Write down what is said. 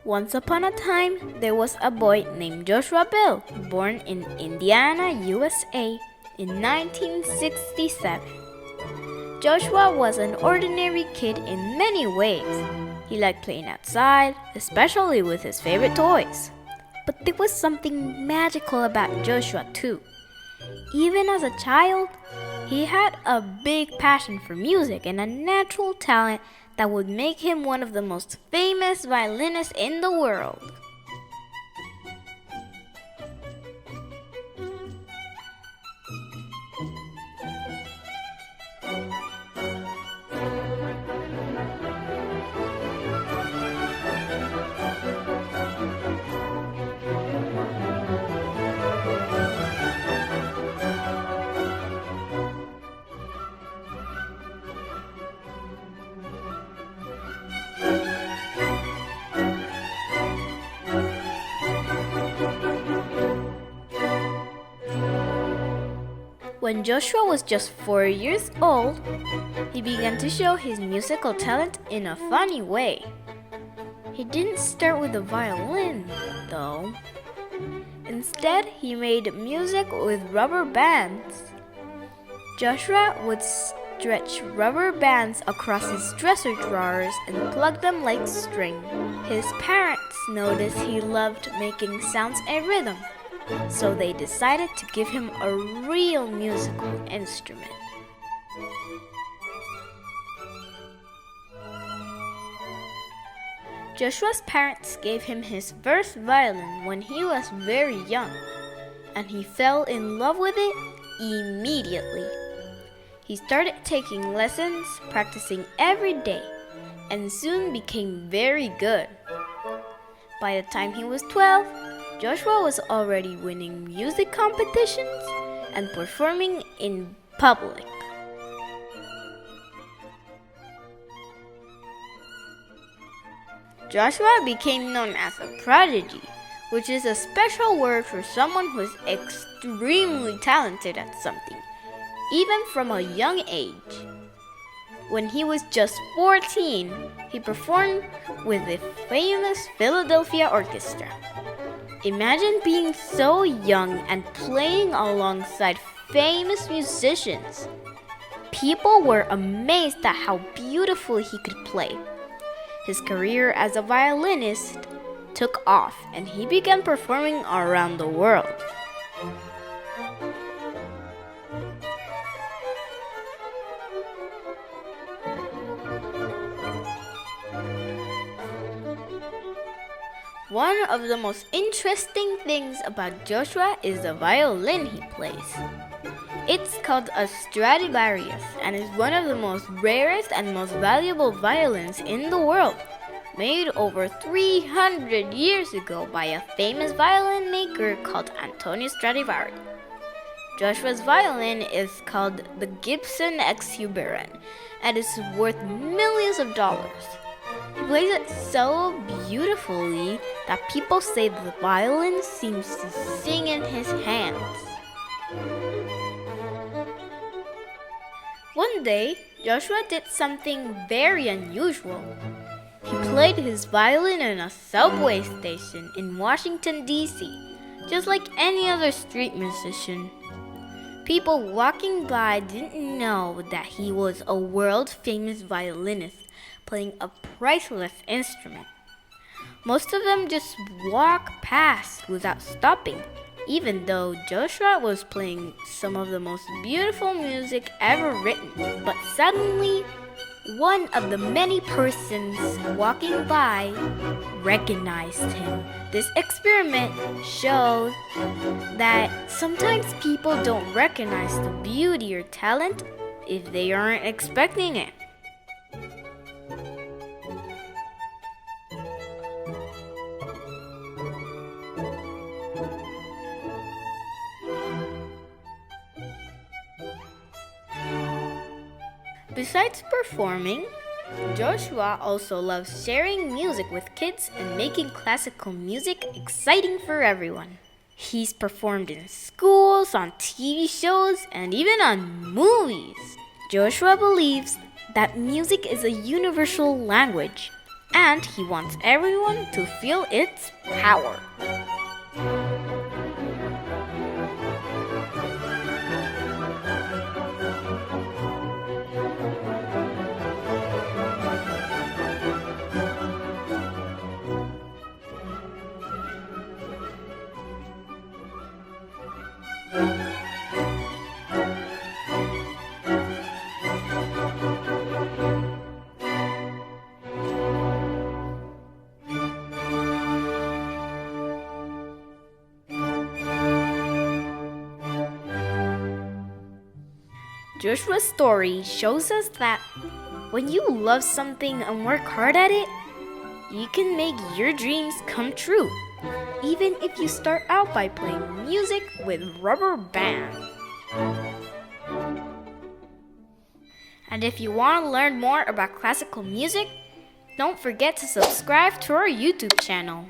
Once upon a time, there was a boy named Joshua Bell, born in Indiana, USA in 1967. Joshua was an ordinary kid in many ways. He liked playing outside, especially with his favorite toys. But there was something magical about Joshua too. Even as a child, he had a big passion for music and a natural talent that would make him one of the most famous violinists in the world. When Joshua was just 4 years old, he began to show his musical talent in a funny way. He didn't start with the violin, though. Instead, he made music with rubber bands. Joshua would stretch rubber bands across his dresser drawers and plug them like string. His parents noticed he loved making sounds and rhythm, so they decided to give him a real musical instrument. Joshua's parents gave him his first violin when he was very young, and he fell in love with it immediately. He started taking lessons, practicing every day, and soon became very good. By the time he was 12, Joshua was already winning music competitions and performing in public. Joshua became known as a prodigy, which is a special word for someone who is extremely talented at something, even from a young age. When he was just 14, he performed with the famous Philadelphia Orchestra. Imagine being so young and playing alongside famous musicians. People were amazed at how beautifully he could play. His career as a violinist took off, and he began performing around the world. One of the most interesting things about Joshua is the violin he plays. It's called a Stradivarius and is one of the most rarest and most valuable violins in the world, made over 300 years ago by a famous violin maker called Antonio Stradivari. Joshua's violin is called the Gibson Exuberant and is worth millions of dollars. He plays it so beautifully that people say the violin seems to sing in his hands. One day, Joshua did something very unusual. He played his violin in a subway station in Washington, D.C., just like any other street musician. People walking by didn't know that he was a world-famous violinist playing a priceless instrument. Most of them just walked past without stopping, even though Joshua was playing some of the most beautiful music ever written. But suddenly, one of the many persons walking by recognized him. This experiment showed that sometimes people don't recognize the beauty or talent if they aren't expecting it. Besides performing, Joshua also loves sharing music with kids and making classical music exciting for everyone. He's performed in schools, on TV shows, and even on movies. Joshua believes that music is a universal language. and he wants everyone to feel its power. Joshua's story shows us that when you love something and work hard at it, you can make your dreams come true, even if you start out by playing music with rubber band. And if you want to learn more about classical music, don't forget to subscribe to our YouTube channel.